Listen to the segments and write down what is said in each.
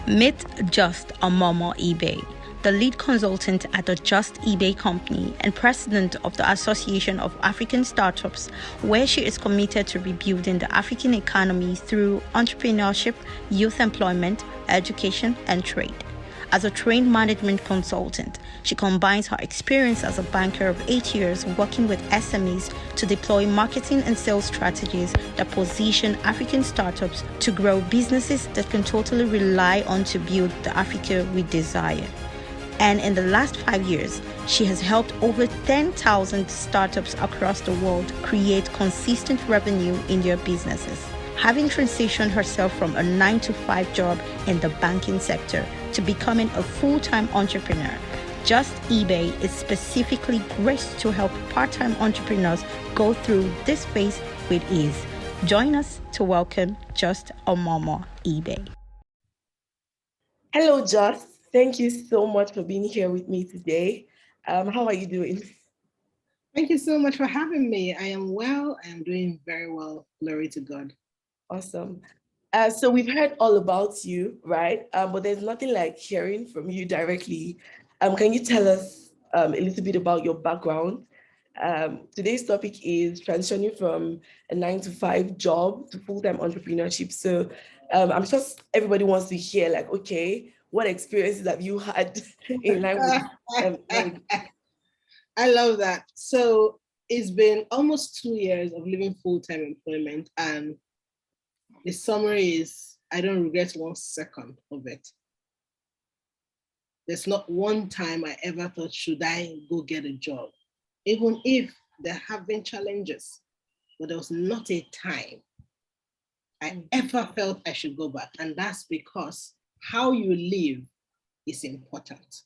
Meet Just Omomo Ibe, the lead consultant at the Just eBay company and president of the Association of African Startups, where she is committed to rebuilding the African economy through entrepreneurship, youth employment, education, and trade. As a trained management consultant, she combines her experience as a banker of 8 years working with SMEs to deploy marketing and sales strategies that position African startups to grow businesses that can totally rely on to build the Africa we desire. And in the last 5 years, she has helped over 10,000 startups across the world create consistent revenue in their businesses. Having transitioned herself from a 9-to-5 job in the banking sector to becoming a full-time entrepreneur, Just eBay is specifically graced to help part-time entrepreneurs go through this phase with ease. Join us to welcome Just Omomo Ibe. Hello, Just. Thank you so much for being here with me today. How are you doing? Thank you so much for having me. I am well. I am doing very well. Glory to God. Awesome. So we've heard all about you, right? But there's nothing like hearing from you directly. Can you tell us a little bit about your background? Today's topic is transitioning from a 9-to-5 job to full-time entrepreneurship. So I'm sure everybody wants to hear, like, okay, what experiences have you had in line with? I love that. So it's been almost 2 years of living full-time employment, and the summary is I don't regret 1 second of it. There's not one time I ever thought, should I go get a job? Even if there have been challenges, but there was not a time I ever felt I should go back. And that's because how you live is important.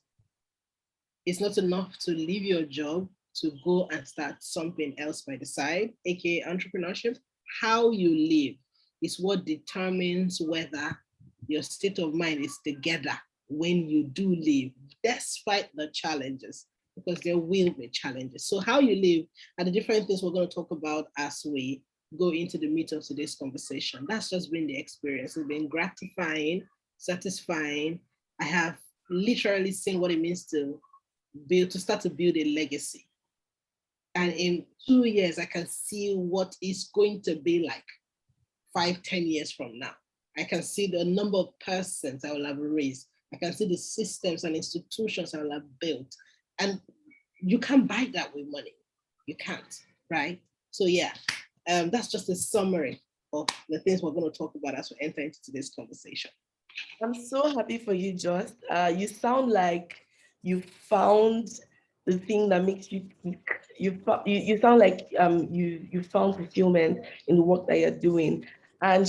It's not enough to leave your job to go and start something else by the side, aka entrepreneurship. How you live is what determines whether your state of mind is together when you do live, despite the challenges, because there will be challenges. So how you live are the different things we're going to talk about as we go into the meat of today's conversation. That's just been the experience. It's been gratifying, satisfying. I have literally seen what it means to start to build a legacy. And in 2 years, I can see what it's going to be like 5-10 years from now. I can see the number of persons I will have raised. I can see the systems and institutions I will have built. And you can't buy that with money. You can't, right? So yeah, that's just a summary of the things we're going to talk about as we enter into today's conversation. I'm so happy for you, Just. You sound like you found the thing that makes you tick. You sound like you found fulfillment in the work that you're doing. And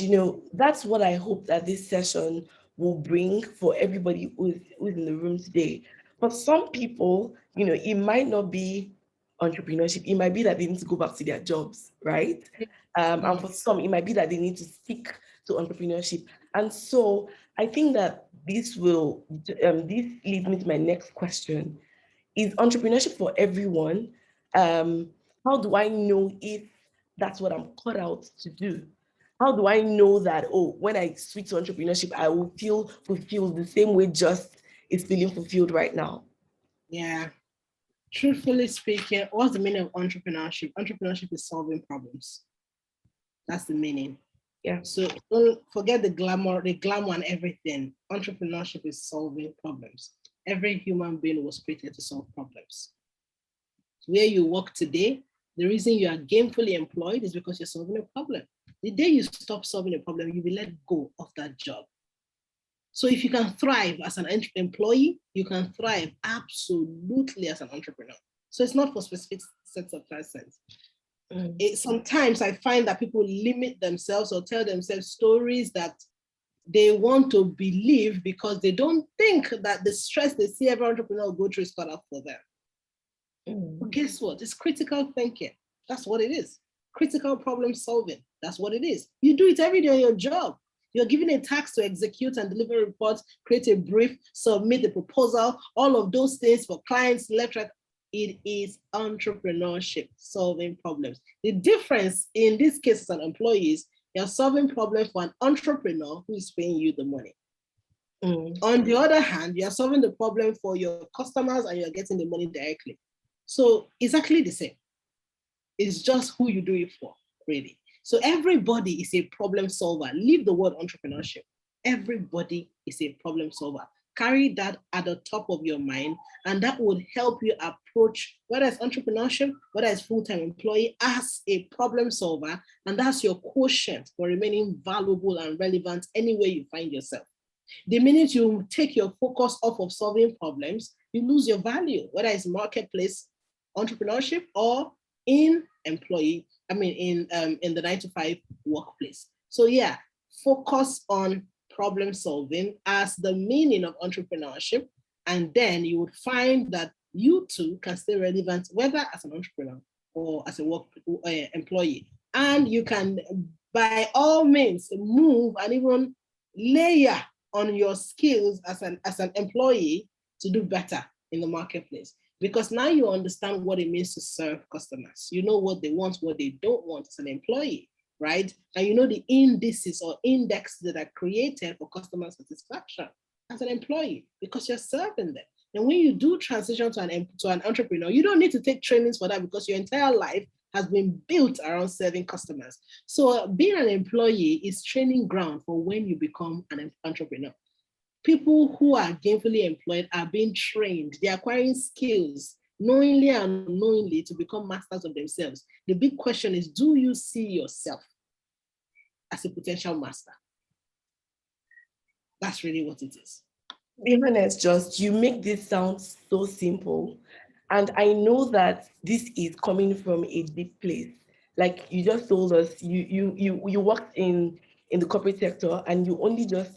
that's what I hope that this session will bring for everybody who's in the room today. For some people, it might not be entrepreneurship. It might be that they need to go back to their jobs, right? And for some, it might be that they need to stick to entrepreneurship. And so I think that this leads me to my next question. Is entrepreneurship for everyone? How do I know if that's what I'm cut out to do? How do I know that, when I switch to entrepreneurship, I will feel fulfilled the same way Just is feeling fulfilled right now? Yeah. Truthfully speaking, what's the meaning of entrepreneurship? Entrepreneurship is solving problems. That's the meaning. Yeah. So don't forget the glamour and everything. Entrepreneurship is solving problems. Every human being was created to solve problems. Where you work today, the reason you are gainfully employed is because you're solving a problem. The day you stop solving a problem, you'll be let go of that job. So if you can thrive as an employee, you can thrive absolutely as an entrepreneur. So it's not for specific sets of persons. Sometimes I find that people limit themselves or tell themselves stories that they want to believe because they don't think that the stress they see every entrepreneur go through is cut out for them. But guess what? It's critical thinking. That's what it is. Critical problem solving. That's what it is. You do it every day on your job. You're given a task to execute and deliver reports, create a brief, submit the proposal, all of those things for clients, left, right. It is entrepreneurship, solving problems. The difference in this case as an employee is you're solving problems for an entrepreneur who is paying you the money. On the other hand, you are solving the problem for your customers and you're getting the money directly. So it's actually the same. It's just who you do it for, really. So everybody is a problem solver. Leave the word entrepreneurship. Everybody is a problem solver. Carry that at the top of your mind, and that would help you approach whether it's entrepreneurship, whether it's full-time employee, as a problem solver, and that's your quotient for remaining valuable and relevant anywhere you find yourself. The minute you take your focus off of solving problems, you lose your value, whether it's marketplace entrepreneurship or in employee, in the 9-to-5 workplace. So yeah, focus on problem solving as the meaning of entrepreneurship, and then you would find that you too can stay relevant, whether as an entrepreneur or as a employee. And you can, by all means, move and even layer on your skills as an employee to do better in the marketplace. Because now you understand what it means to serve customers. You know what they want, what they don't want as an employee, right? And you know the indices or indexes that are created for customer satisfaction as an employee, because you're serving them. And when you do transition to an entrepreneur, you don't need to take trainings for that, because your entire life has been built around serving customers. So being an employee is training ground for when you become an entrepreneur. People who are gainfully employed are being trained. They're acquiring skills, knowingly and unknowingly, to become masters of themselves. The big question is, do you see yourself as a potential master? That's really what it is. Be honest, just you make this sound so simple. And I know that this is coming from a deep place. Like you just told us, you worked in the corporate sector, and you only just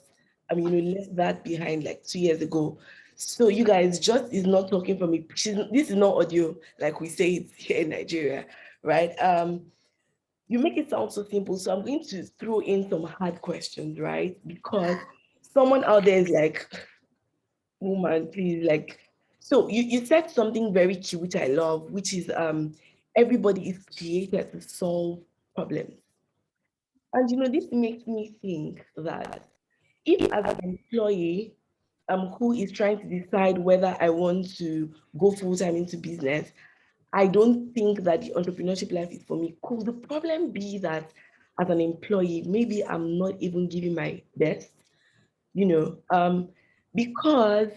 left that behind like 2 years ago. So you guys, just is not talking from me. This is not audio like we say it here in Nigeria, right? You make it sound so simple. So I'm going to throw in some hard questions, right? Because someone out there is like, woman, please, like, so you said something very key, which I love, which is everybody is created to solve problems. And this makes me think that if as an employee who is trying to decide whether I want to go full-time into business, I don't think that the entrepreneurship life is for me. Could the problem be that as an employee, maybe I'm not even giving my best? Because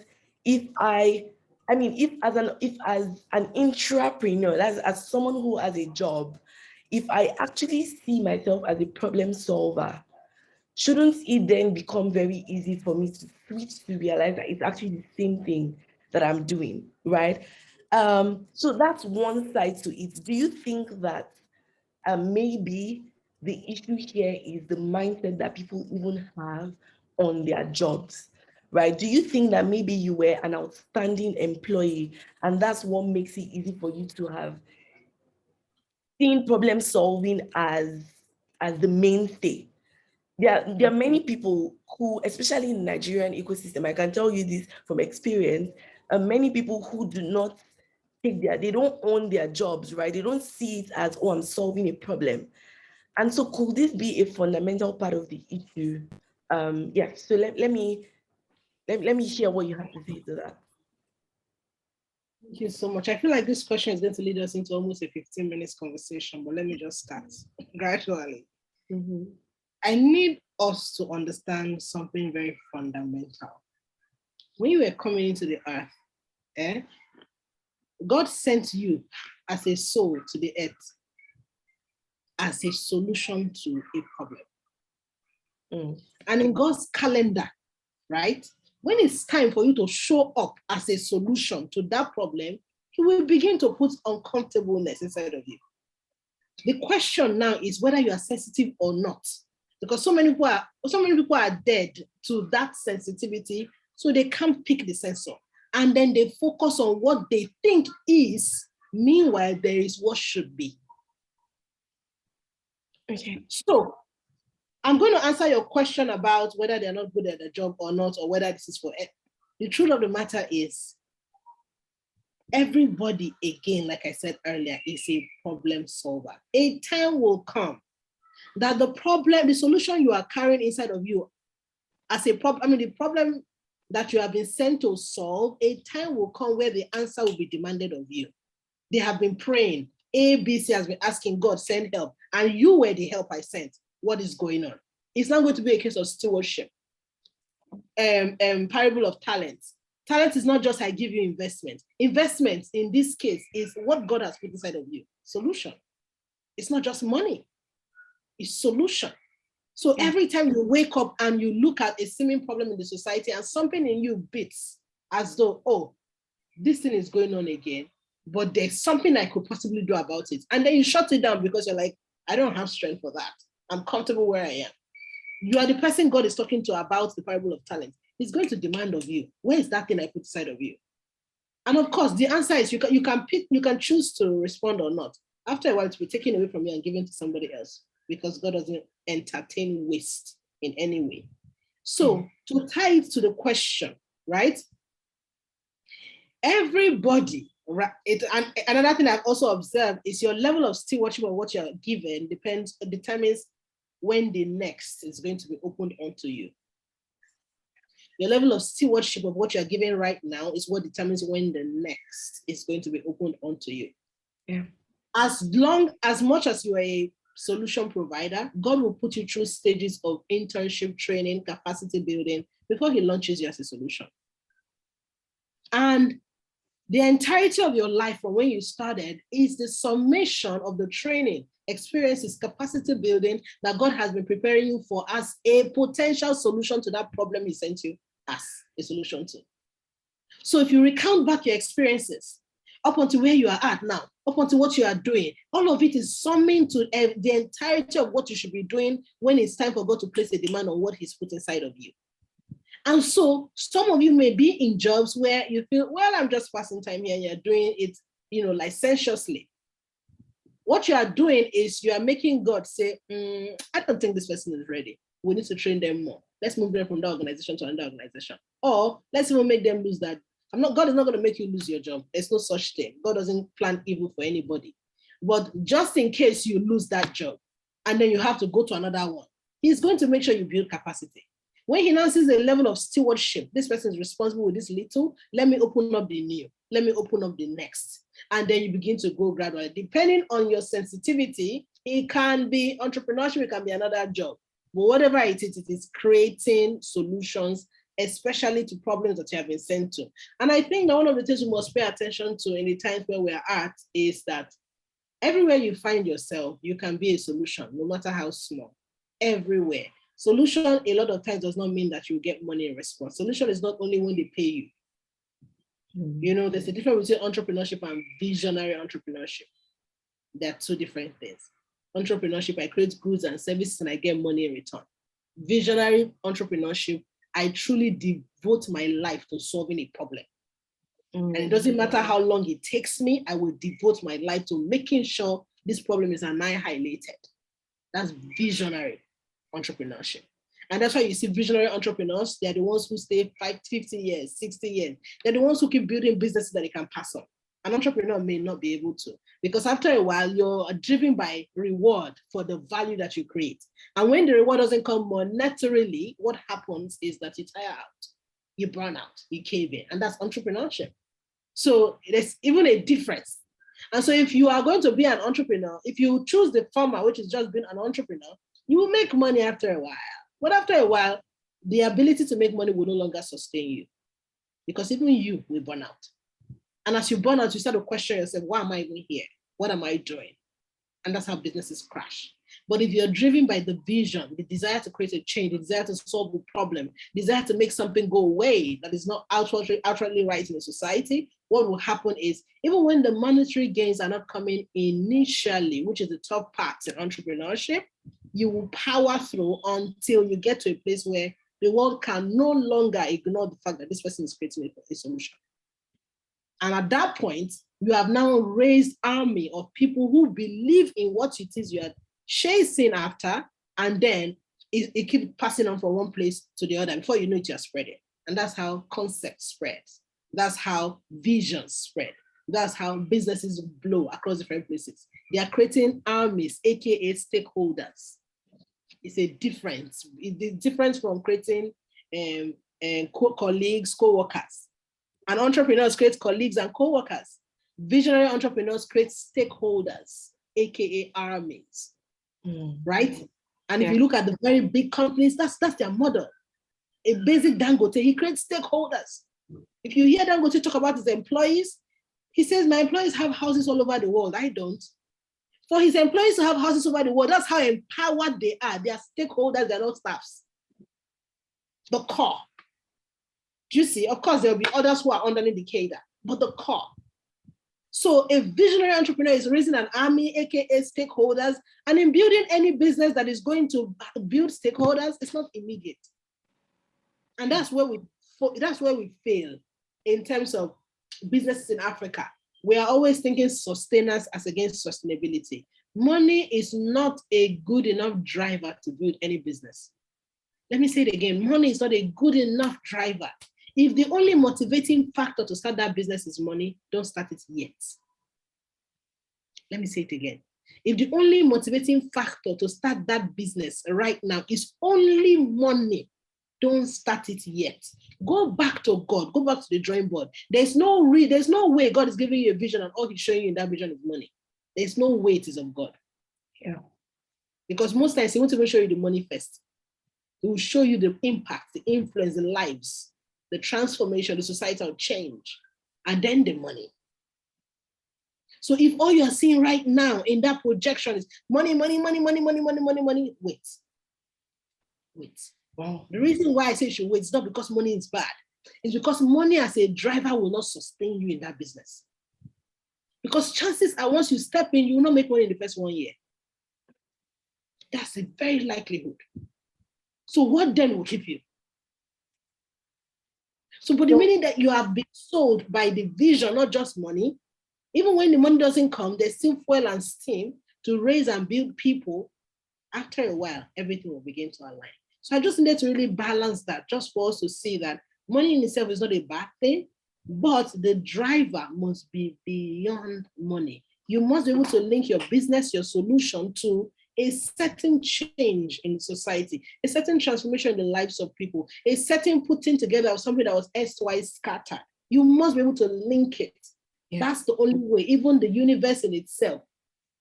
if as an intrapreneur, that's as someone who has a job, if I actually see myself as a problem solver, shouldn't it then become very easy for me to switch to realize that it's actually the same thing that I'm doing, right? So that's one side to it. Do you think that maybe the issue here is the mindset that people even have on their jobs, right? Do you think that maybe you were an outstanding employee and that's what makes it easy for you to have seen problem solving as the mainstay? There are many people who, especially in the Nigerian ecosystem, I can tell you this from experience, many people who do not they don't own their jobs, right? They don't see it as, oh, I'm solving a problem. And so could this be a fundamental part of the issue? So let me hear what you have to say to that. Thank you so much. I feel like this question is going to lead us into almost a 15 minutes conversation, but let me just start gradually. Mm-hmm. I need us to understand something very fundamental. When you were coming into the earth, God sent you as a soul to the earth as a solution to a problem. And in God's calendar, right, when it's time for you to show up as a solution to that problem, He will begin to put uncomfortableness inside of you. The question now is whether you are sensitive or not, because so many people are dead to that sensitivity, so they can't pick the sensor, and then they focus on what they think is. Meanwhile, there is what should be. Okay, so I'm going to answer your question about whether they're not good at the job or not, or whether this is for it. The truth of the matter is, everybody, again, like I said earlier, is a problem solver. A time will come that the solution you are carrying inside of you as a problem, the problem that you have been sent to solve, a time will come where the answer will be demanded of you. They have been praying. ABC has been asking God, send help. And you were the help I sent. What is going on? It's not going to be a case of stewardship. Parable of talents. Talent is not just I give you investment. Investment in this case is what God has put inside of you. Solution. It's not just money. It's solution. So every time you wake up and you look at a seeming problem in the society and something in you beats as though, oh, this thing is going on again, but there's something I could possibly do about it. And then you shut it down because you're like, I don't have strength for that. I'm comfortable where I am. You are the person God is talking to about the parable of talent. He's going to demand of you, where is that thing I put inside of you? And of course, the answer is you can choose to respond or not. After a while, it will be taken away from you and given to somebody else, because God doesn't entertain waste in any way. So to tie it to the question, right? Everybody, right? And another thing I've also observed is your level of stewardship of what you're given determines when the next is going to be opened onto you. Your level of stewardship of what you're given right now is what determines when the next is going to be opened onto you. Yeah. As much as you are a solution provider, God will put you through stages of internship, training, capacity building before he launches you as a solution. And the entirety of your life from when you started is the summation of the training, experiences, capacity building that God has been preparing you for as a potential solution to that problem he sent you as a solution to. So if you recount back your experiences up until where you are at now, up until what you are doing, all of it is summing to the entirety of what you should be doing when it's time for God to place a demand on what he's put inside of you. And so some of you may be in jobs where you feel, well, I'm just passing time here and you're doing it, licentiously. What you are doing is you are making God say, I don't think this person is ready. We need to train them more. Let's move them from that organization to another organization. Or let's even make them lose that. God is not going to make you lose your job. There's no such thing. God doesn't plan evil for anybody. But just in case you lose that job and then you have to go to another one, he's going to make sure you build capacity. When he now sees a level of stewardship, this person is responsible with this little, let me open up the new, let me open up the next. And then you begin to go gradually. Depending on your sensitivity, it can be entrepreneurship, it can be another job. But whatever it is creating solutions, especially to problems that you have been sent to. And I think that one of the things we must pay attention to in the times where we're at is that everywhere you find yourself, you can be a solution, no matter how small, everywhere. Solution, a lot of times, does not mean that you get money in response. Solution is not only when they pay you. There's a difference between entrepreneurship and visionary entrepreneurship. They're two different things. Entrepreneurship, I create goods and services and I get money in return. Visionary entrepreneurship, I truly devote my life to solving a problem. And it doesn't matter how long it takes me, I will devote my life to making sure this problem is annihilated. That's visionary entrepreneurship. And that's why you see visionary entrepreneurs, they're the ones who stay 50 years, 60 years. They're the ones who keep building businesses that they can pass on. An entrepreneur may not be able to, because after a while, you're driven by reward for the value that you create. And when the reward doesn't come monetarily, what happens is that you tire out, you burn out, you cave in, and that's entrepreneurship. So there's even a difference. And so if you are going to be an entrepreneur, if you choose the former, which is just being an entrepreneur, you will make money after a while. But after a while, the ability to make money will no longer sustain you, because even you will burn out. And as you burn out, you start to question yourself, why am I even here? What am I doing? And that's how businesses crash. But if you're driven by the vision, the desire to create a change, the desire to solve a problem, desire to make something go away that is not outwardly right in the society, what will happen is, even when the monetary gains are not coming initially, which is the top part in entrepreneurship, you will power through until you get to a place where the world can no longer ignore the fact that this person is creating a solution. And at that point, you have now raised an army of people who believe in what it is you are chasing after, and then it keeps passing on from one place to the other. Before you know it, you're spreading. And that's how concept spreads. That's how visions spread. That's how businesses blow across different places. They are creating armies, aka stakeholders. It's a difference. It's different from creating colleagues, co-workers. And entrepreneurs create colleagues and co-workers. Visionary entrepreneurs create stakeholders, aka armies, right? And if you look at the very big companies, that's their model. A basic Dangote, he creates stakeholders. If you hear Dangote talk about his employees, he says, my employees have houses all over the world. I don't. For his employees to have houses over the world, that's how empowered they are. They are stakeholders, they're not staffs. The core. Do you see? Of course, there will be others who are underneath the cadre, but the core. So a visionary entrepreneur is raising an army, aka stakeholders, and in building any business that is going to build stakeholders, it's not immediate. And that's where we fail in terms of businesses in Africa. We are always thinking sustainers as against sustainability. Money is not a good enough driver to build any business. Let me say it again. Money is not a good enough driver. If the only motivating factor to start that business is money, don't start it yet. Let me say it again. If the only motivating factor to start that business right now is only money, don't start it yet. Go back to God. Go back to the drawing board. There's no way God is giving you a vision and all he's showing you in that vision is money. There's no way it is of God. Yeah. Because most times he won't even show you the money first. He will show you the impact, the influence, the lives, the transformation, the societal change, and then the money. So if all you are seeing right now in that projection is money, money, money, money, money, money, money, money, wait. Wow. The reason why I say you should wait is not because money is bad. It's because money as a driver will not sustain you in that business. Because chances are once you step in, you will not make money in the first 1 year. That's a very likelihood. So what then will keep you? So, but the minute that you have been sold by the vision, not just money, even when the money doesn't come, there's still fuel and steam to raise and build people. After a while, everything will begin to align. So I just needed to really balance that, just for us to see that money in itself is not a bad thing, but the driver must be beyond money. You must be able to link your business, your solution to a certain change in society, a certain transformation in the lives of people, a certain putting together of something that was erstwhile scattered. You must be able to link it. Yeah. That's the only way. Even the universe in itself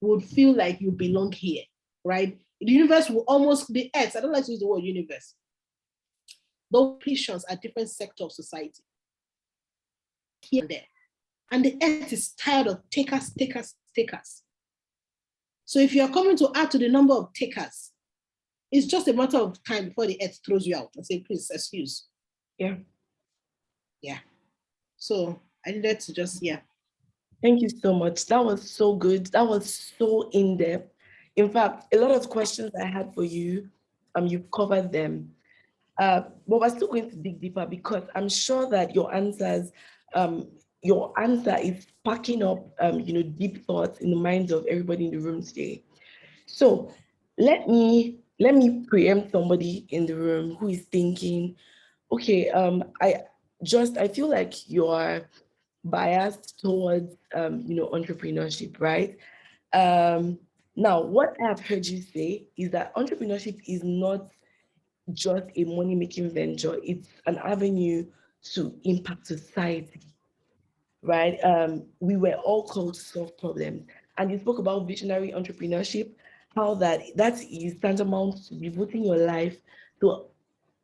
would feel like you belong here, right? The universe will almost be earth. I don't like to use the word universe. Those patients are different sectors of society. Here and there. And the earth is tired of takers. So if you are coming to add to the number of takers, it's just a matter of time before the earth throws you out and say, please, excuse. Yeah. Yeah. So I needed to just, yeah. Thank you so much. That was so good. That was so in-depth. In fact, a lot of questions I had for you, you've covered them. But we're still going to dig deeper because I'm sure that your answer is sparking up, deep thoughts in the minds of everybody in the room today. So let me preempt somebody in the room who is thinking, okay, I feel like you're biased towards, entrepreneurship, right? Now, what I've heard you say is that entrepreneurship is not just a money-making venture, it's an avenue to impact society, right? We were all called to solve problems. And you spoke about visionary entrepreneurship, how that is tantamount to devoting your life to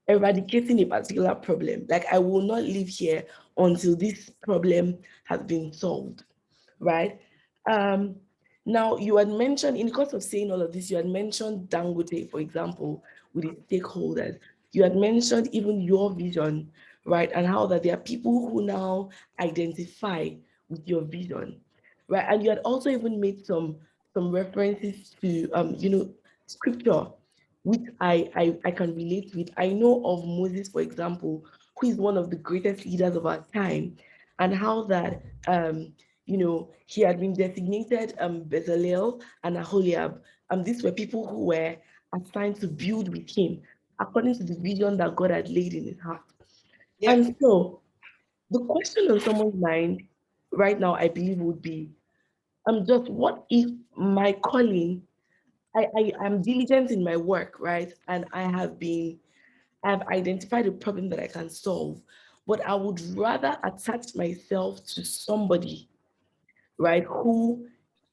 eradicating a particular problem. Like, I will not live here until this problem has been solved, right? Now, you had mentioned, in the course of saying all of this, you had mentioned Dangote, for example, with its stakeholders. You had mentioned even your vision, right? And how that there are people who now identify with your vision, right? And you had also even made some references to, scripture, which I can relate with. I know of Moses, for example, who is one of the greatest leaders of our time, and how that he had been designated Bezalel and Aholiab. These were people who were assigned to build with him according to the vision that God had laid in his heart. Yeah. And so the question on someone's mind right now, I believe, would be, just what if my calling, I am diligent in my work, right? And I have been I've identified a problem that I can solve, but I would rather attach myself to somebody, right, who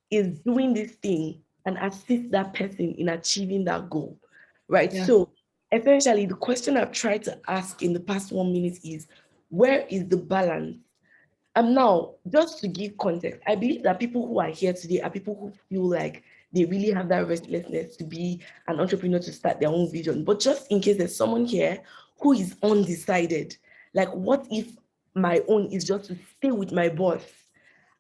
is doing this thing and assist that person in achieving that goal, right? Yeah. So essentially, the question I've tried to ask in the past 1 minute is, where is the balance? Now, just to give context, I believe that people who are here today are people who feel like they really have that restlessness to be an entrepreneur, to start their own vision. But just in case there's someone here who is undecided, like, what if my own is just to stay with my boss?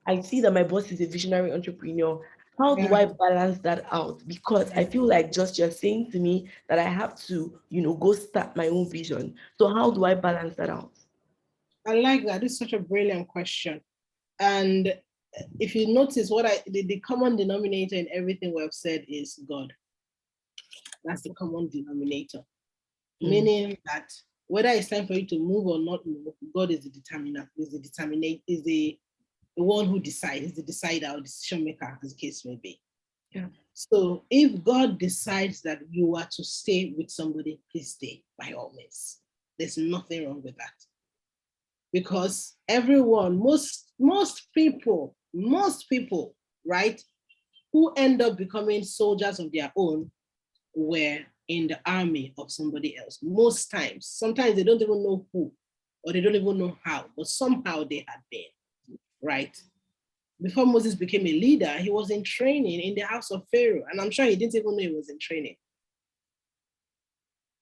I see that my boss is a visionary entrepreneur. How do Yeah. I balance that out? Because I feel like just you're saying to me that I have to, go start my own vision. So how do I balance that out? I like that. It's such a brilliant question. And if you notice, the common denominator in everything we've said is God. That's the common denominator. Meaning that whether it's time for you to move or not move, God is the determiner, is the one who decides, is the decider or decision maker, as the case may be. Yeah. So if God decides that you are to stay with somebody, please stay, by all means. There's nothing wrong with that. Because everyone, most people, right, who end up becoming soldiers of their own were in the army of somebody else. Most times, sometimes they don't even know who, or they don't even know how, but somehow they had been, right? Before Moses became a leader, he was in training in the house of Pharaoh. And I'm sure he didn't even know he was in training.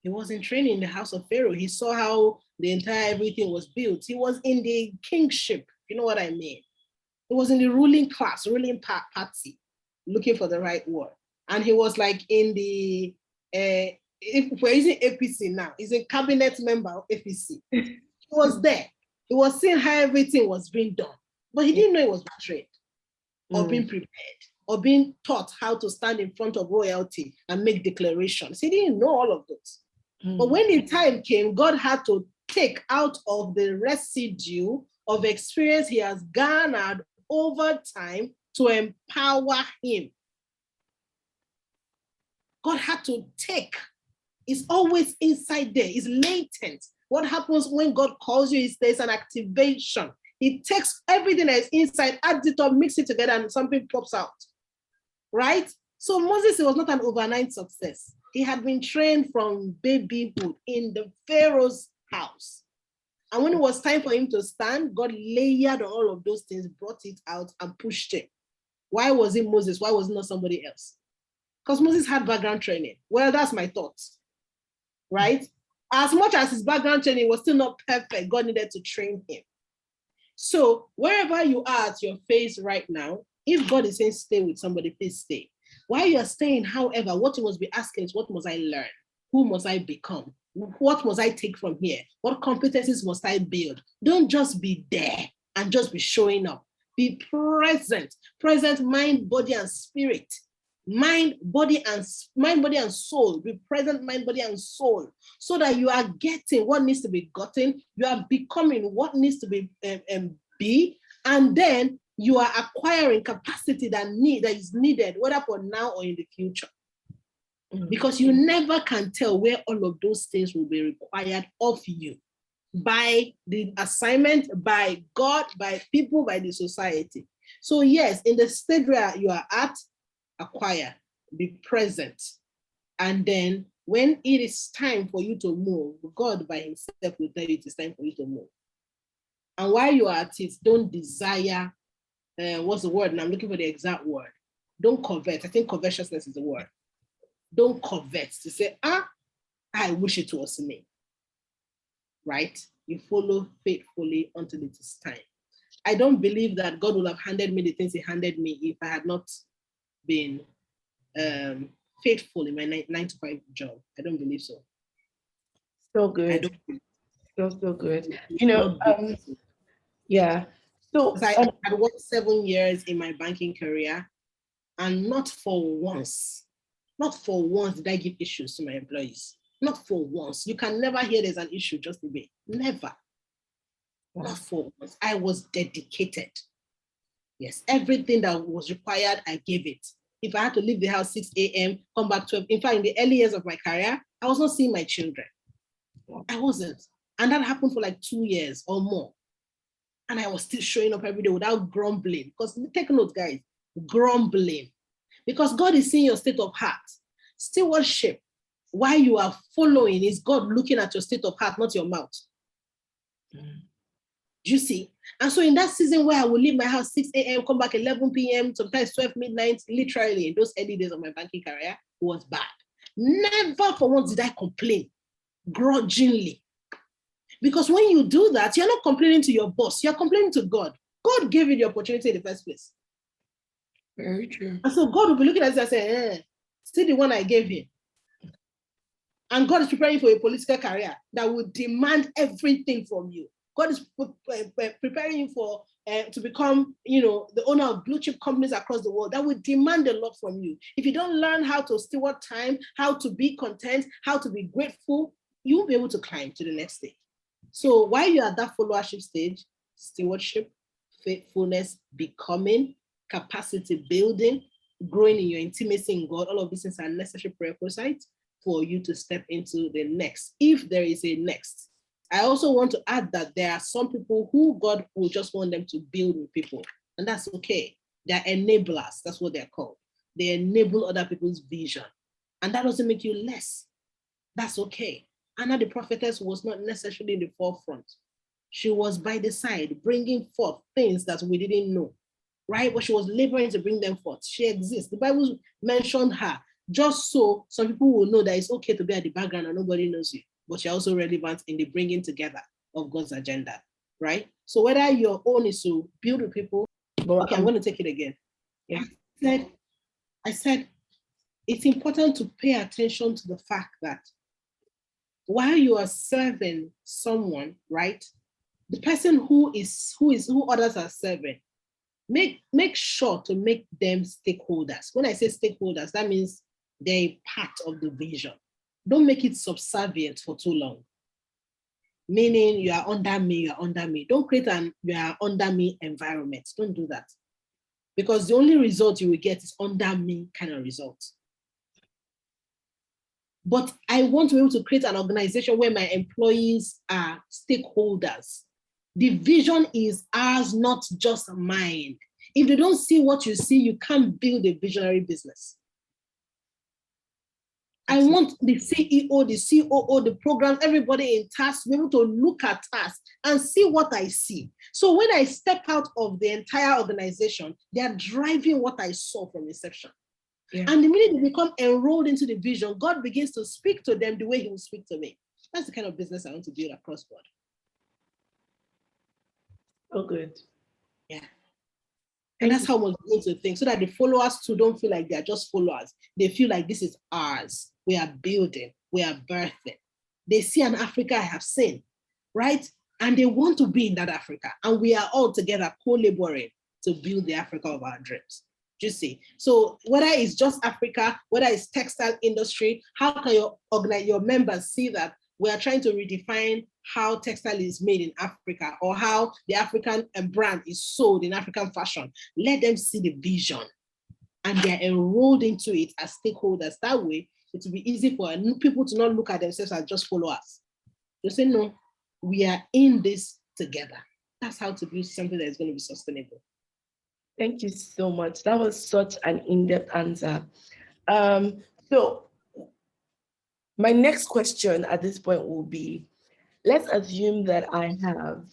He was in training in the house of Pharaoh. He saw how the entire everything was built. He was in the kingship, you know what I mean? He was in the ruling class, ruling party, looking for the right word. And he was like in the, if we're using APC now, he's a cabinet member of APC. He was there. He was seeing how everything was being done. But he didn't know he was being trained or being prepared or being taught how to stand in front of royalty and make declarations. He didn't know all of those. But when the time came, God had to take out of the residue of experience he has garnered over time to empower him. God had to take. It's always inside there. It's latent. What happens when God calls you is there's an activation. He takes everything that is inside, adds it up, mixes it together, and something pops out. Right? So Moses was not an overnight success. He had been trained from babyhood in the Pharaoh's house. And when it was time for him to stand, God layered all of those things, brought it out, and pushed it. Why was it Moses? Why was it not somebody else? Because Moses had background training. Well, that's my thoughts. Right? As much as his background training was still not perfect, God needed to train him. So wherever you are at your phase right now, if God is saying stay with somebody, please stay. While you're staying, however, what you must be asking is, what must I learn? Who must I become? What must I take from here? What competencies must I build? Don't just be there and just be showing up. Be present. Present mind, body, and spirit. Mind, body, and soul. Be present, mind, body, and soul, so that you are getting what needs to be gotten. You are becoming what needs to be, and then you are acquiring capacity that is needed, whether for now or in the future. Because you never can tell where all of those things will be required of you by the assignment, by God, by people, by the society. So yes, in the stage where you are at, acquire, be present. And then when it is time for you to move, God by himself will tell you it is time for you to move. And while you are at it, don't desire, what's the word? And I'm looking for the exact word. Don't covet. I think covetousness is the word. Don't covet to say, I wish it was me. Right? You follow faithfully until it is time. I don't believe that God would have handed me the things he handed me if I had not been faithful in my 9-to-5 job. I don't believe so. So good. So good. Yeah. So I worked 7 years in my banking career, and not for once did I give issues to my employees. Not for once. You can never hear there's an issue just a bit. Never. Not for once. I was dedicated. Yes, everything that was required, I gave it. If I had to leave the house 6 a.m., come back 12, in fact, in the early years of my career, I was not seeing my children. I wasn't. And that happened for like 2 years or more. And I was still showing up every day without grumbling. Because take note, guys, grumbling. Because God is seeing your state of heart. Stewardship, why you are following, is God looking at your state of heart, not your mouth. Do you see? And so in that season where I would leave my house 6 a.m., come back 11 p.m., sometimes 12 midnight, literally in those early days of my banking career, was bad. Never for once did I complain grudgingly. Because when you do that, you're not complaining to your boss, you're complaining to God. God gave you the opportunity in the first place. Very true. And so God will be looking at you and saying, see the one I gave him. And God is preparing you for a political career that will demand everything from you. God is preparing you for to become, the owner of blue chip companies across the world that will demand a lot from you. If you don't learn how to steward time, how to be content, how to be grateful, you won't be able to climb to the next stage. So while you're at that followership stage, stewardship, faithfulness, becoming, capacity building, growing in your intimacy in God, all of these things are necessary prerequisites for you to step into the next, if there is a next. I also want to add that there are some people who God will just want them to build with people, and that's okay. They're enablers, that's what they're called. They enable other people's vision, and that doesn't make you less. That's okay. Anna the prophetess was not necessarily in the forefront. She was by the side, bringing forth things that we didn't know, right? But she was laboring to bring them forth. She exists. The Bible mentioned her just so some people will know that it's okay to be at the background and nobody knows you, but you're also relevant in the bringing together of God's agenda, right? So whether your own is to build with people, okay, I'm going to take it again. Yeah. I said, it's important to pay attention to the fact that while you are serving someone, right, the person who others are serving, make sure to make them stakeholders. When I say stakeholders, that means they're part of the vision. Don't make it subservient for too long. Meaning you are under me, you are under me. Don't create an you are under me environment. Don't do that. Because the only result you will get is under me kind of result. But I want to be able to create an organization where my employees are stakeholders. The vision is ours, not just mine. If they don't see what you see, you can't build a visionary business. I want the CEO, the COO, the program, everybody in task to be able to look at tasks and see what I see. So when I step out of the entire organization, they are driving what I saw from inception. Yeah. And the minute they become enrolled into the vision, God begins to speak to them the way he will speak to me. That's the kind of business I want to build across board. Oh, good. Yeah. And that's how we're going to think, so that the followers too don't feel like they're just followers. They feel like this is ours. We are building, we are birthing. They see an Africa I have seen, right? And they want to be in that Africa. And we are all together co-laboring to build the Africa of our dreams. Do you see? So whether it's just Africa, whether it's textile industry, how can your members see that we are trying to redefine how textile is made in Africa, or how the African brand is sold in African fashion? Let them see the vision and they're enrolled into it as stakeholders. That way, it will be easy for people to not look at themselves as just followers. They say, no, we are in this together. That's how to build something that is going to be sustainable. Thank you so much. That was such an in-depth answer. So my next question at this point will be, let's assume that I have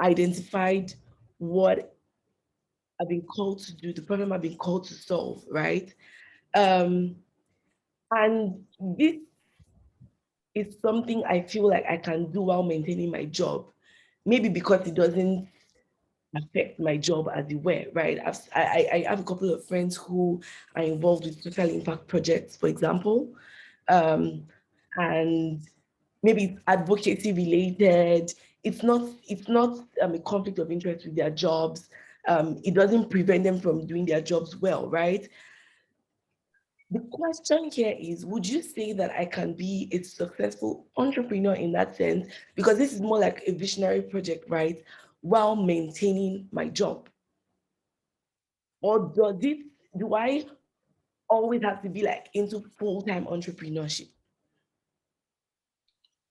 identified what I've been called to do, the problem I've been called to solve, right? And this is something I feel like I can do while maintaining my job. Maybe because it doesn't affect my job as it were, right? I have a couple of friends who are involved with social impact projects, for example, and maybe it's advocacy related. It's not a conflict of interest with their jobs. It doesn't prevent them from doing their jobs well, right? The question here is, would you say that I can be a successful entrepreneur in that sense? Because this is more like a visionary project, right? While maintaining my job. Or do I always have to be like into full-time entrepreneurship?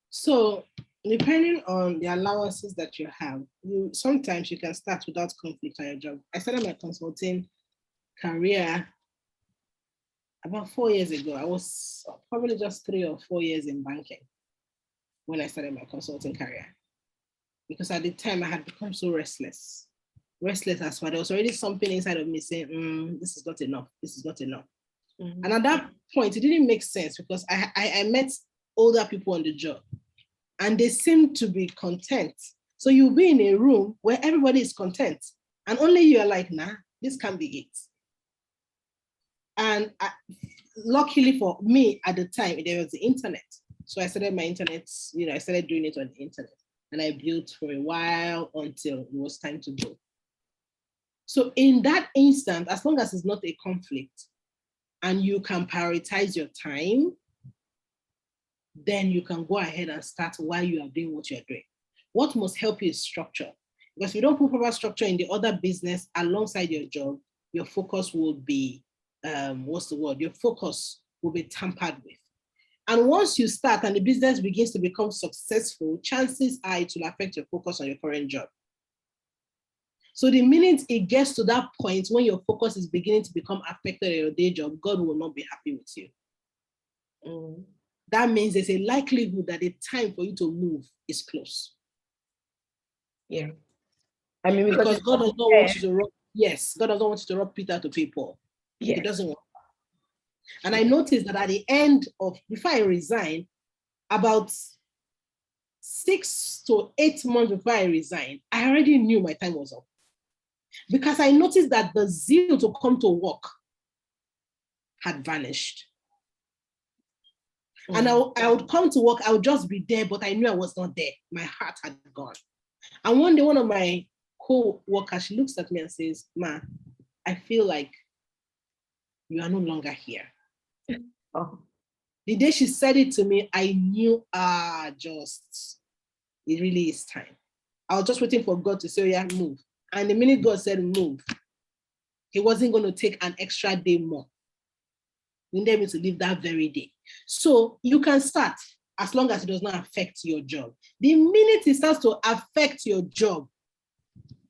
So depending on the allowances that you have, sometimes you can start without conflict on your job. I started my consulting career about 4 years ago. I was probably just 3 or 4 years in banking when I started my consulting career. Because at the time I had become so restless. Restless as well. There was already something inside of me saying, this is not enough. This is not enough. Mm-hmm. And at that point, it didn't make sense because I met older people on the job and they seemed to be content. So you'll be in a room where everybody is content and only you are like, nah, this can't be it. And luckily for me at the time, there was the internet. So I started my internet, I started doing it on the internet and I built for a while until it was time to go. So in that instant, as long as it's not a conflict and you can prioritize your time, then you can go ahead and start while you are doing what you're doing. What must help you is structure. Because if you don't put proper structure in the other business alongside your job, your focus will be, Your focus will be tampered with. And once you start and the business begins to become successful, chances are it will affect your focus on your current job. So the minute it gets to that point when your focus is beginning to become affected in your day job, God will not be happy with you. That means there's a likelihood that the time for you to move is close. Yeah. I mean, because God does not want you to rob. Yes, God doesn't want you to rob Peter to pay Paul. Yes. He doesn't want that. And I noticed that at the end of, before I resigned, about 6 to 8 months before I resigned, I already knew my time was up. Because I noticed that the zeal to come to work had vanished. And I would come to work, I would just be there, but I knew I was not there. My heart had gone. And one day, one of my co-workers, she looks at me and says, "Ma, I feel like you are no longer here." Oh. The day she said it to me, I knew, it really is time. I was just waiting for God to say, "Yeah, move." And the minute God said move, he wasn't going to take an extra day more. We need me to leave that very day. So you can start as long as it does not affect your job. The minute it starts to affect your job,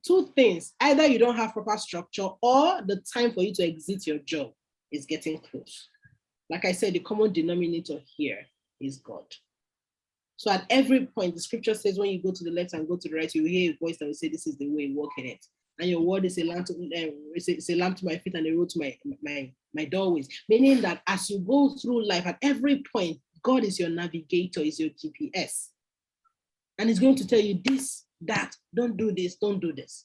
2 things: either you don't have proper structure or the time for you to exit your job is getting close. Like I said, the common denominator here is God. So at every point, the scripture says when you go to the left and go to the right, you hear a voice that will say, "This is the way, walk in it." And your word is a lamp to my feet and a road to my doorways. Meaning that as you go through life, at every point, God is your navigator, is your GPS. And he's going to tell you this, that, don't do this, don't do this.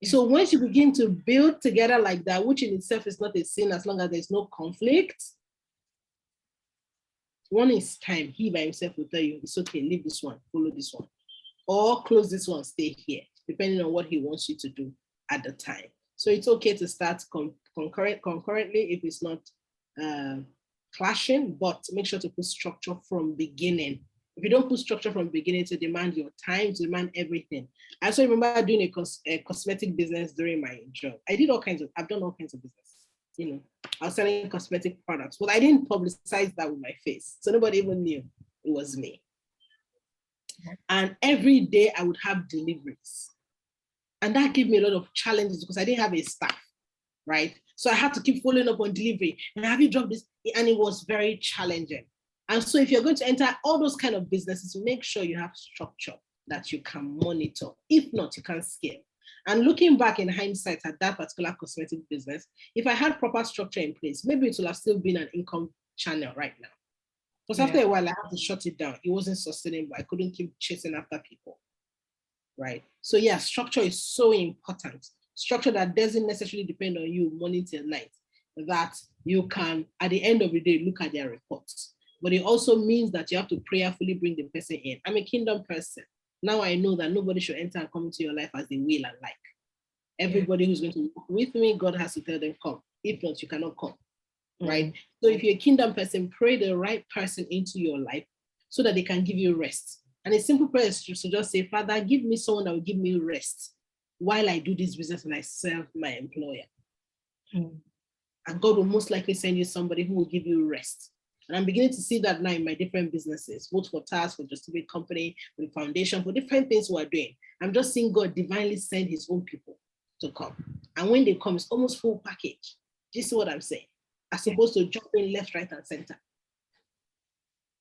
So once you begin to build together like that, which in itself is not a sin as long as there's no conflict, one is time. He by himself will tell you, it's okay, leave this one, follow this one. Or close this one, stay here, depending on what he wants you to do at the time. So it's okay to start concurrently if it's not clashing, but make sure to put structure from beginning. If you don't put structure from beginning to demand your time, to demand everything. I also remember doing a cosmetic business during my job. I've done all kinds of business. I was selling cosmetic products, but I didn't publicize that with my face. So nobody even knew it was me. And every day I would have deliveries. And that gave me a lot of challenges because I didn't have a staff, right? So I had to keep following up on delivery. And have you dropped this? And it was very challenging. And so if you're going to enter all those kind of businesses, make sure you have structure that you can monitor. If not, you can't scale. And looking back in hindsight at that particular cosmetic business, if I had proper structure in place, maybe it would have still been an income channel right now. Because after a while, I had to shut it down. It wasn't sustainable. I couldn't keep chasing after people, right? So yeah, structure is so important. Structure that doesn't necessarily depend on you morning till night, that you can, at the end of the day, look at their reports. But it also means that you have to prayerfully bring the person in. I'm a kingdom person. Now I know that nobody should enter and come into your life as they will and like. Everybody who's going to work with me, God has to tell them, come. If not, you cannot come, right? So if you're a kingdom person, pray the right person into your life so that they can give you rest. And a simple prayer is to just say, Father, give me someone that will give me rest while I do this business and I serve my employer. And God will most likely send you somebody who will give you rest. And I'm beginning to see that now in my different businesses, both for tasks, for just a big company, for the foundation, for different things we're doing. I'm just seeing God divinely send his own people to come. And when they come, it's almost full package. Do you see what I'm saying? As opposed to jumping left, right, and center.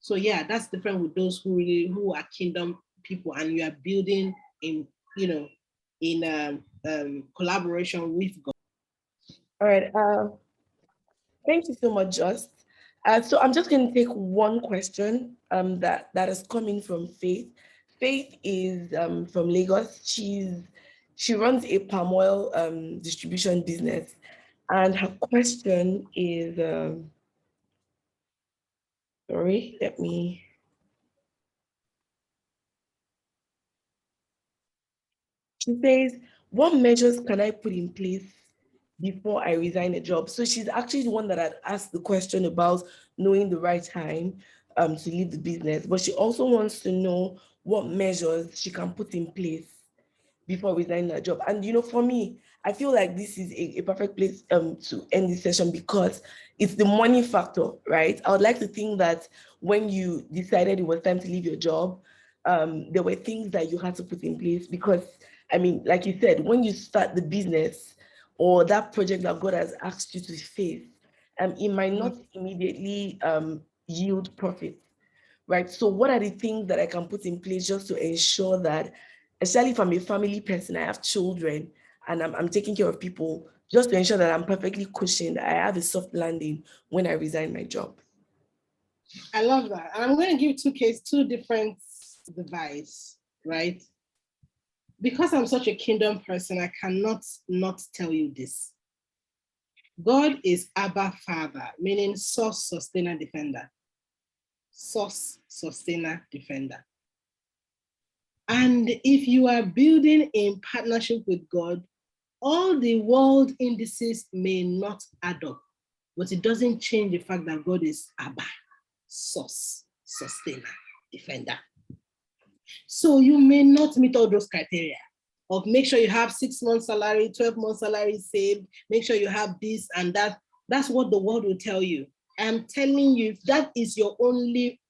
So yeah, that's different with those who are kingdom people, and you are building in, in collaboration with God. All right. Thank you so much, Just. So I'm just going to take one question that is coming from Faith. Faith is from Lagos. She runs a palm oil distribution business, and her question is sorry, let me. She says, "What measures can I put in place before I resign a job?" So she's actually the one that had asked the question about knowing the right time to leave the business, but she also wants to know what measures she can put in place before resigning her job. And for me, I feel like this is a perfect place to end this session because it's the money factor, right? I would like to think that when you decided it was time to leave your job, there were things that you had to put in place because, I mean, like you said, when you start the business or that project that God has asked you to face, it might not immediately yield profit, right? So what are the things that I can put in place just to ensure that, especially if I'm a family person, I have children, and I'm taking care of people, just to ensure that I'm perfectly cushioned, I have a soft landing when I resign my job? I love that. And I'm going to give two different advice, right? Because I'm such a kingdom person, I cannot not tell you this. God is Abba Father, meaning source, sustainer, defender. Source, sustainer, defender. And if you are building in partnership with God, all the world indices may not add up, but it doesn't change the fact that God is Abba, source, sustainer, defender. So you may not meet all those criteria of make sure you have 6 months salary, 12 months salary saved, make sure you have this and that. That's what the world will tell you. I'm telling you, if that is your only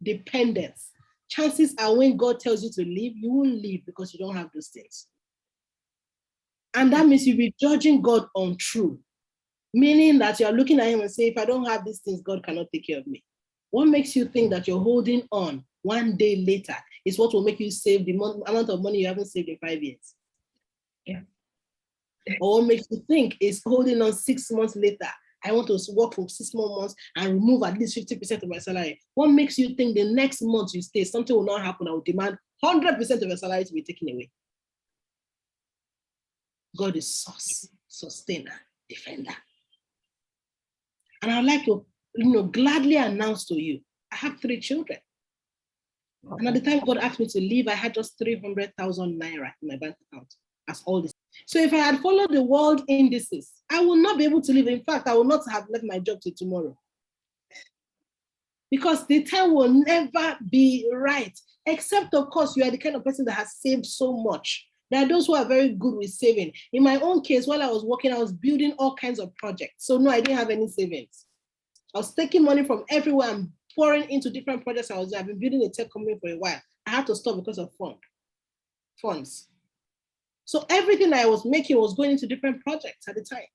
dependence, chances are when God tells you to leave, you won't leave because you don't have those things. And that means you'll be judging God untrue, meaning that you're looking at him and saying, if I don't have these things, God cannot take care of me. What makes you think that you're holding on one day later is what will make you save the amount of money you haven't saved in 5 years? Yeah. Or what makes you think is holding on 6 months later, I want to work for 6 more months and remove at least 50% of my salary? What makes you think the next month you stay, something will not happen? I will demand 100% of your salary to be taken away. God is source, sustainer, defender. And I'd like to, gladly announce to you, I have 3 children. And at the time God asked me to leave, I had just 300,000 naira in my bank account as all this. So if I had followed the world indices, I will not be able to leave. In fact, I will not have left my job till tomorrow. Because the time will never be right, except of course you are the kind of person that has saved so much. There are those who are very good with saving. In my own case, while I was working, I was building all kinds of projects. So no, I didn't have any savings. I was taking money from everywhere and pouring into different projects. I've been building a tech company for a while. I had to stop because of funds. So everything I was making was going into different projects at the time.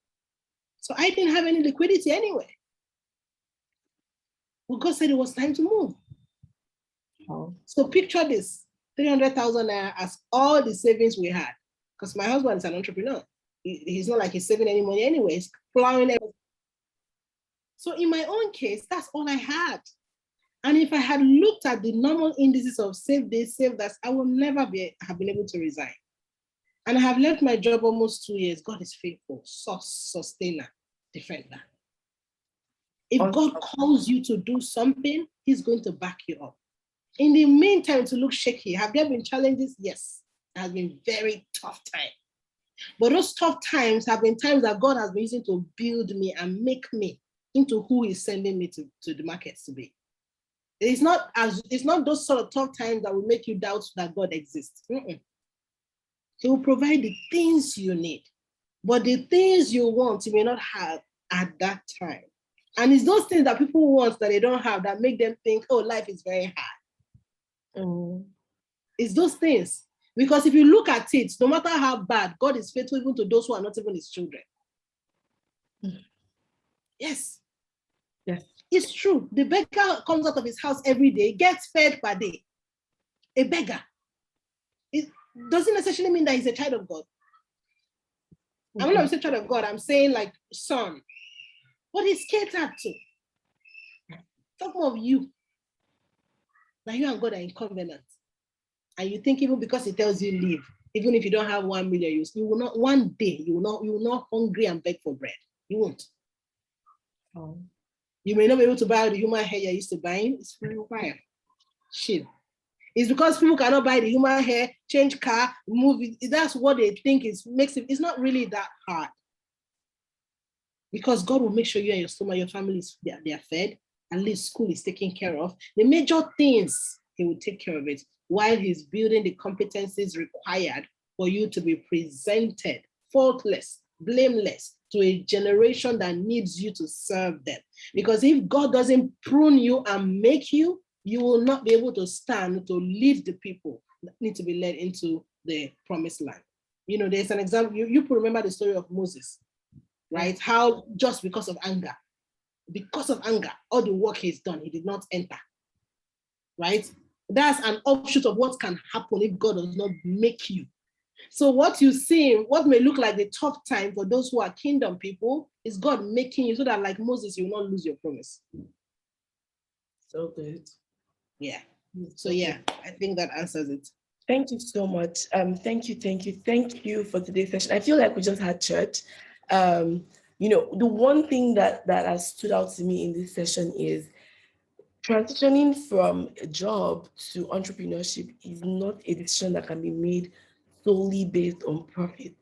So I didn't have any liquidity anyway. Well, God said it was time to move. Oh. So picture this, 300,000 naira as all the savings we had. Because my husband is an entrepreneur. He's not like he's saving any money anyway. He's plowing everything. So in my own case, that's all I had. And if I had looked at the normal indices of save this, save that, I would never have been able to resign. And I have left my job almost 2 years. God is faithful, source, sustainer, defender. If God calls you to do something, he's going to back you up. In the meantime, to look shaky, have there been challenges? Yes, it has been very tough time. But those tough times have been times that God has been using to build me and make me into who he's sending me to the markets to be. It's not those sort of tough times that will make you doubt that God exists. He will provide the things you need, but the things you want, you may not have at that time. And it's those things that people want that they don't have that make them think, oh, life is very hard. It's those things. Because if you look at it, no matter how bad, God is faithful even to those who are not even his children. Yes. Yes. It's true. The beggar comes out of his house every day, gets fed per day. A beggar. It doesn't necessarily mean that he's a child of God. I'm not saying child of God, I'm saying like son. But he's catered to. Talk more of you. That you and God are in covenant. And you think even because he tells you leave, even if you don't have 1 million, you will not, one day, you will not hungry and beg for bread. You won't. You may not be able to buy the human hair you're used to buying. It's very required. Shit. It's because people cannot buy the human hair, change car, move it. That's what they think makes it. It's not really that hard. Because God will make sure you and your stomach, your family, they are fed. At least school is taken care of. The major things, he will take care of it while he's building the competencies required for you to be presented faultless, blameless to a generation that needs you to serve them. Because if God doesn't prune you and make you, you will not be able to stand to lead the people that need to be led into the promised land. You know, there's an example, you remember the story of Moses, right? How just because of anger, all the work he's done, he did not enter, right? That's an offshoot of what can happen if God does not make you. So what you see, what may look like the tough time for those who are kingdom people, is God making you so that like Moses, you will not lose your promise. So good. Yeah. So yeah, I think that answers it. Thank you so much. Thank you for today's session. I feel like we just had church. You know, the one thing that has stood out to me in this session is transitioning from a job to entrepreneurship is not a decision that can be made solely based on profit,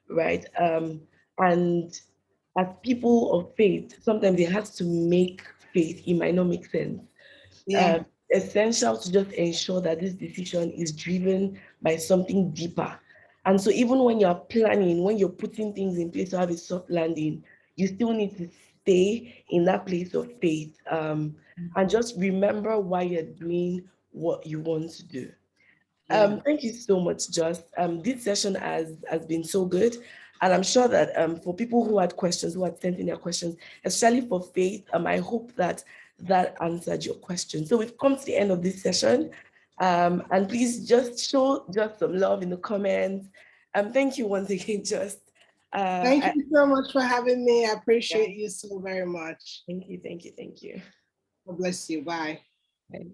right? And as people of faith, sometimes it has to make faith. It might not make sense. Yeah. Essential to just ensure that this decision is driven by something deeper. And so even when you're planning, when you're putting things in place to have a soft landing, you still need to stay in that place of faith, and just remember why you're doing what you want to do. Thank you so much, Just. This session has been so good. And I'm sure that for people who had questions, who had sent in their questions, especially for Faith, I hope that answered your question. So we've come to the end of this session. And please just show Just some love in the comments. Thank you once again, Just. Thank you so much for having me. I appreciate you so very much. Thank you. God bless you. Bye. Bye.